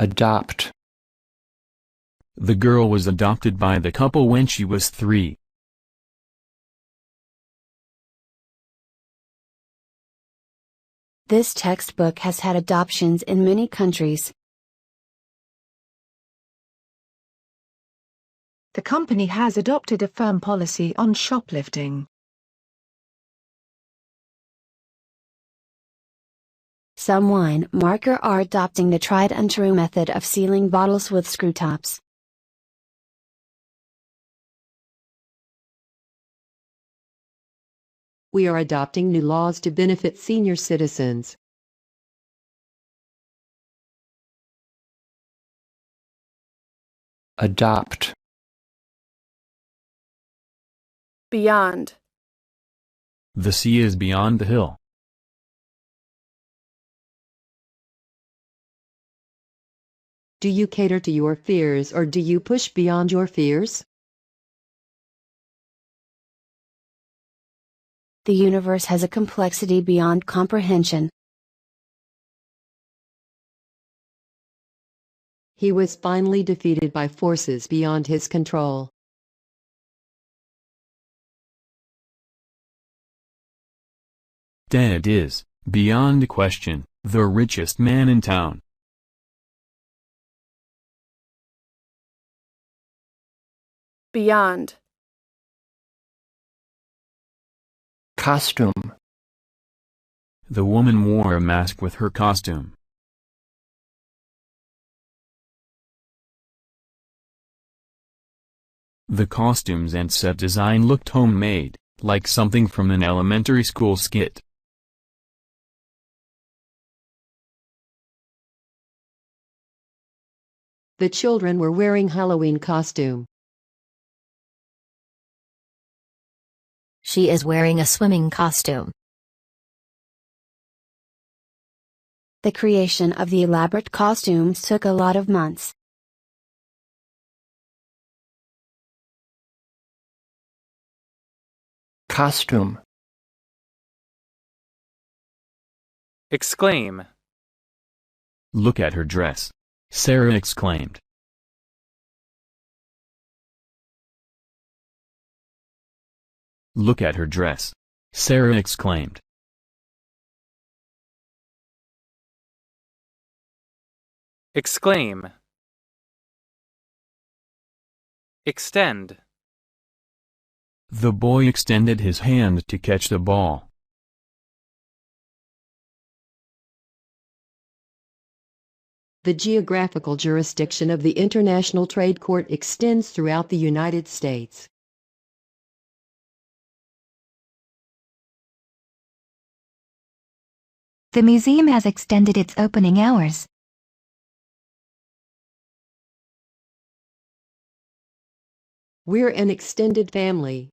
Adopt. The girl was adopted by the couple when she was 3. This textbook has had adoptions in many countries. The company has adopted a firm policy on shoplifting. Some wine markers are adopting the tried and true method of sealing bottles with screw tops. We are adopting new laws to benefit senior citizens. Adopt. Beyond. The sea is beyond the hill. Do you cater to your fears or do you push beyond your fears? The universe has a complexity beyond comprehension. He was finally defeated by forces beyond his control. Ted is, beyond question, the richest man in town. Beyond. Costume. The woman wore a mask with her costume. The costumes and set design looked homemade, like something from an elementary school skit. The children were wearing Halloween costume. She is wearing a swimming costume. The creation of the elaborate costumes took a lot of months. Costume. Exclaim. Look at her dress, Sarah exclaimed. Look at her dress, Sarah exclaimed. Exclaim. Extend. The boy extended his hand to catch the ball. The geographical jurisdiction of the International Trade Court extends throughout the United States. The museum has extended its opening hours. We're an extended family.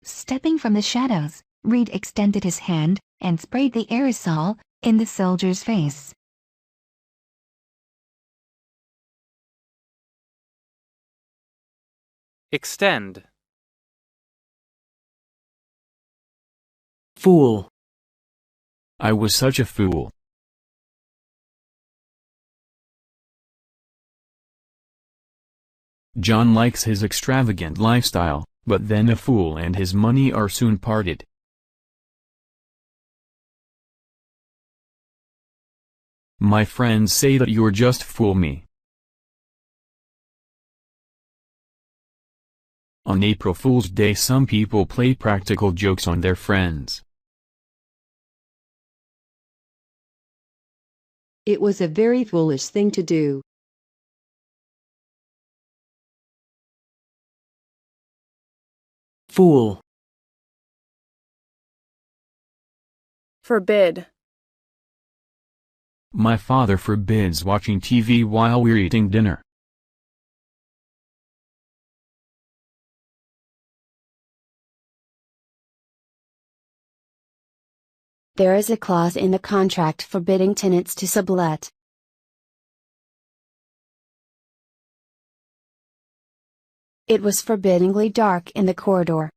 Stepping from the shadows, Reed extended his hand and sprayed the aerosol in the soldier's face. Extend. Fool. I was such a fool. John likes his extravagant lifestyle, but then a fool and his money are soon parted. My friends say that you're just fool me. On April Fool's Day some people play practical jokes on their friends. It was a very foolish thing to do. Fool. Forbid. My father forbids watching TV while we're eating dinner. There is a clause in the contract forbidding tenants to sublet. It was forbiddingly dark in the corridor.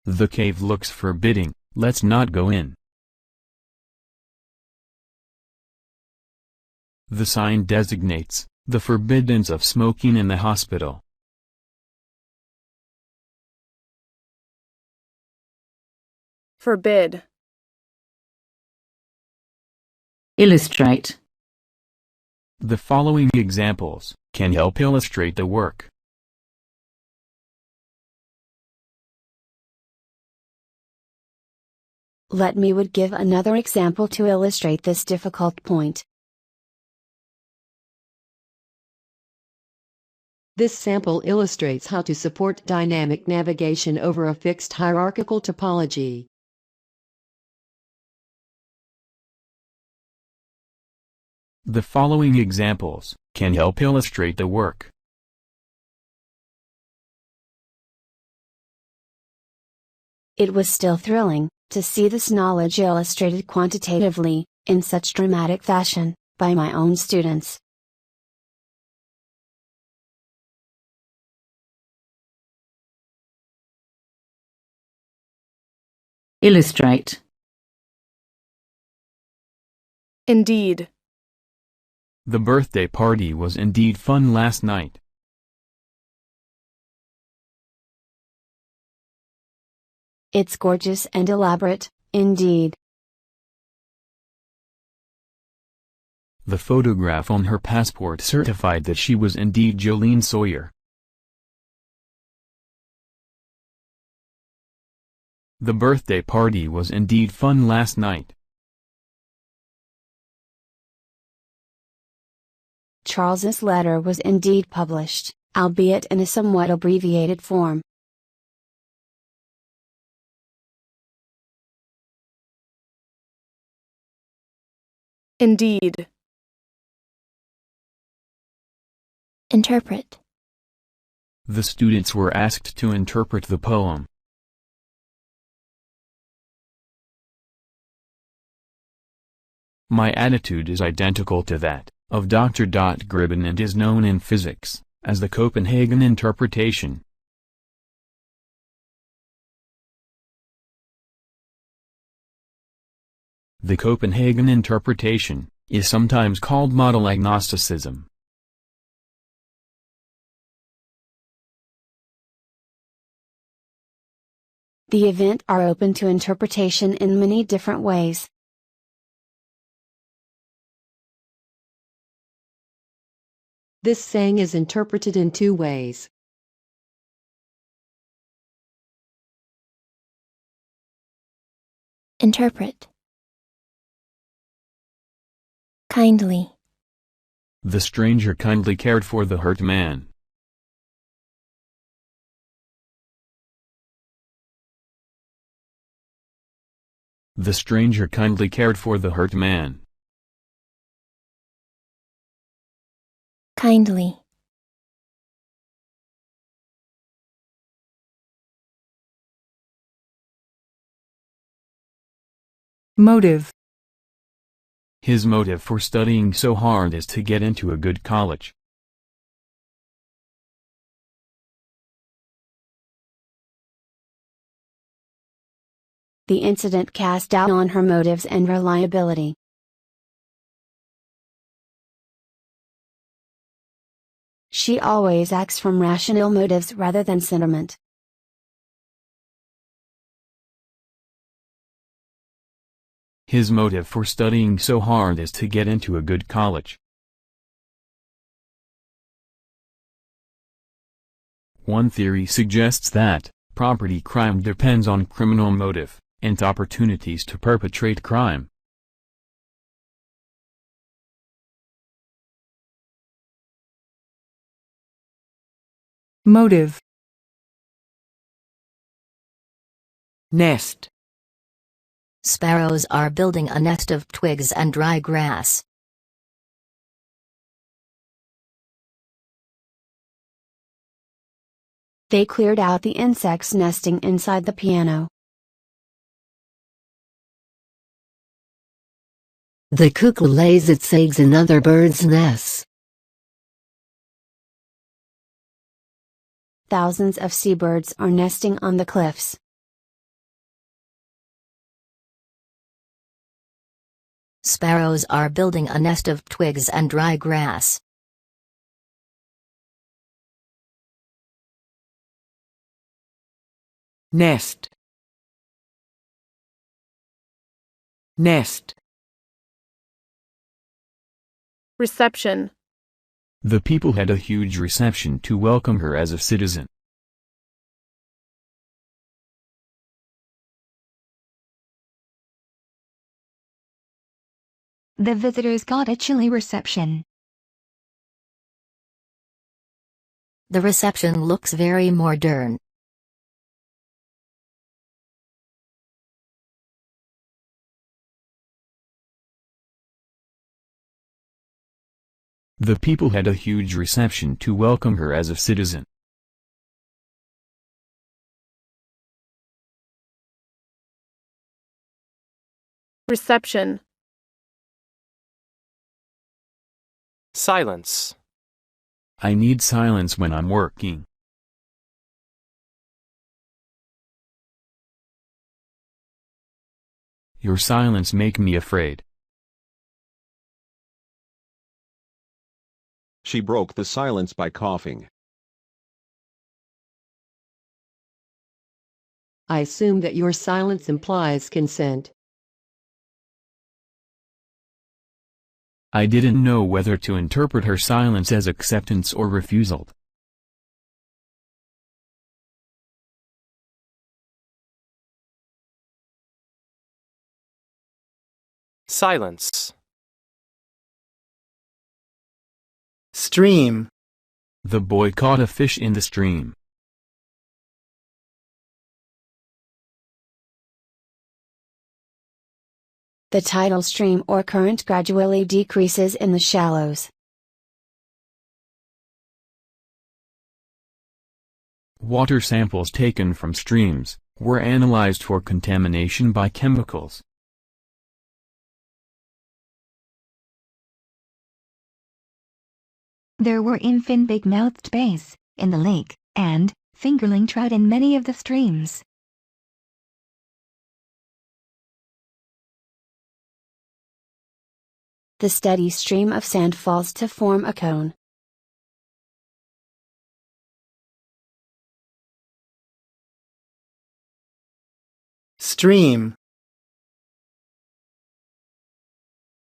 The cave looks forbidding, let's not go in. The sign designates the forbiddance of smoking in the hospital. Forbid. Illustrate. The following examples can help illustrate the work. Let me would give another example to illustrate this difficult point. This sample illustrates how to support dynamic navigation over a fixed hierarchical topology. The following examples can help illustrate the work. It was still thrilling to see this knowledge illustrated quantitatively, in such dramatic fashion, by my own students. Illustrate. Indeed. The birthday party was indeed fun last night. It's gorgeous and elaborate, indeed. The photograph on her passport certified that she was indeed Jolene Sawyer. The birthday party was indeed fun last night. Charles's letter was indeed published, albeit in a somewhat abbreviated form. Indeed. Interpret. The students were asked to interpret the poem. My attitude is identical to that of Dr. Gribben and is known in physics as the Copenhagen interpretation. The Copenhagen interpretation is sometimes called model agnosticism. The events are open to interpretation in many different ways. This saying is interpreted in two ways. Interpret. Kindly. The stranger kindly cared for the hurt man. The stranger kindly cared for the hurt man. Kindly. Motive. His motive for studying so hard is to get into a good college. The incident cast doubt on her motives and reliability. She always acts from rational motives rather than sentiment. His motive for studying so hard is to get into a good college. One theory suggests that property crime depends on criminal motive and opportunities to perpetrate crime. Motive. Nest. Sparrows are building a nest of twigs and dry grass. They cleared out the insects nesting inside the piano. The cuckoo lays its eggs in other birds' nests. Thousands of seabirds are nesting on the cliffs. Sparrows are building a nest of twigs and dry grass. Nest. Nest. Reception. The people had a huge reception to welcome her as a citizen. The visitors got a chilly reception. The reception looks very modern. The people had a huge reception to welcome her as a citizen. Reception. Silence. I need silence when I'm working. Your silence make me afraid. She broke the silence by coughing. I assume that your silence implies consent. I didn't know whether to interpret her silence as acceptance or refusal. Silence. Stream. The boy caught a fish in the stream. The tidal stream or current gradually decreases in the shallows. Water samples taken from streams were analyzed for contamination by chemicals. There were infant big-mouthed bass in the lake, and fingerling trout in many of the streams. The steady stream of sand falls to form a cone. Stream.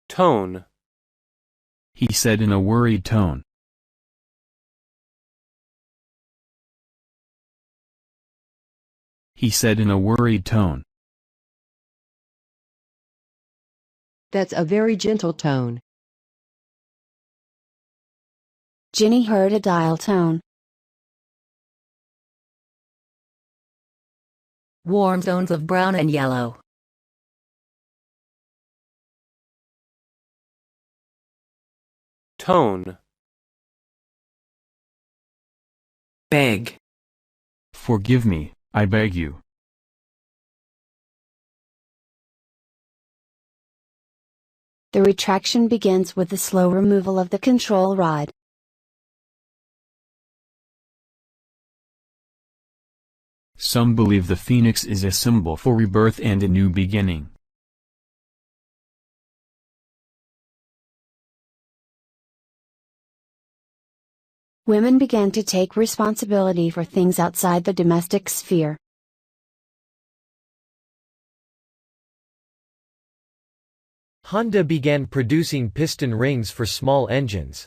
Tone. He said in a worried tone. He said in a worried tone. That's a very gentle tone. Ginny heard a dial tone. Warm zones of brown and yellow. Tone. Beg. Forgive me, I beg you. The retraction begins with the slow removal of the control rod. Some believe the phoenix is a symbol for rebirth and a new beginning. Women began to take responsibility for things outside the domestic sphere. Honda began producing piston rings for small engines.